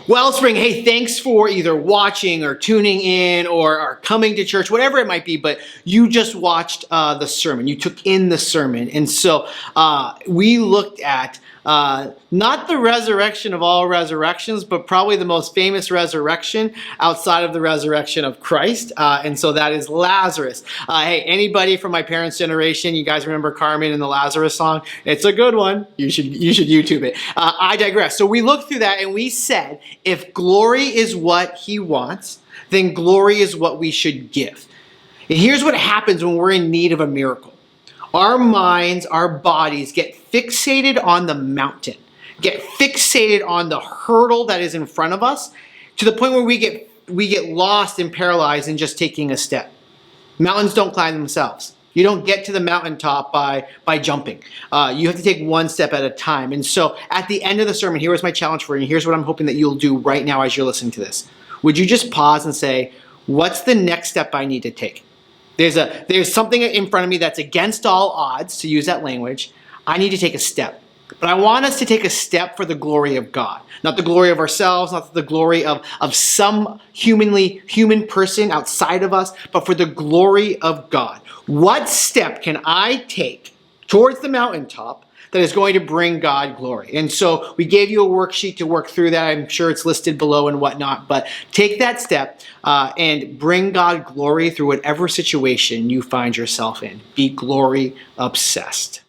Wellspring, hey, thanks for either watching or tuning in or coming to church, whatever it might be, but you just watched the sermon. You took in the sermon. And so we looked at not the resurrection of all resurrections, but probably the most famous resurrection outside of the resurrection of Christ. And so that is Lazarus. Hey, anybody from my parents' generation, you guys remember Carmen and the Lazarus song? It's a good one. You should YouTube it. I digress. So we looked through that and we said, if glory is what he wants, then glory is what we should give. And here's what happens when we're in need of a miracle. Our minds, our bodies get fixated on the mountain, get fixated on the hurdle that is in front of us to the point where we get lost and paralyzed in just taking a step. Mountains don't climb themselves. You don't get to the mountaintop by jumping. You have to take one step at a time. And so at the end of the sermon, here was my challenge for you. Here's what I'm hoping that you'll do right now as you're listening to this. Would you just pause and say, what's the next step I need to take? There's something in front of me that's against all odds, to use that language. I need to take a step. But I want us to take a step for the glory of God. Not the glory of ourselves, not the glory of some human person outside of us, but for the glory of God. What step can I take towards the mountaintop that is going to bring God glory? And so we gave you a worksheet to work through that. I'm sure it's listed below and whatnot, but take that step and bring God glory through whatever situation you find yourself in. Be glory obsessed.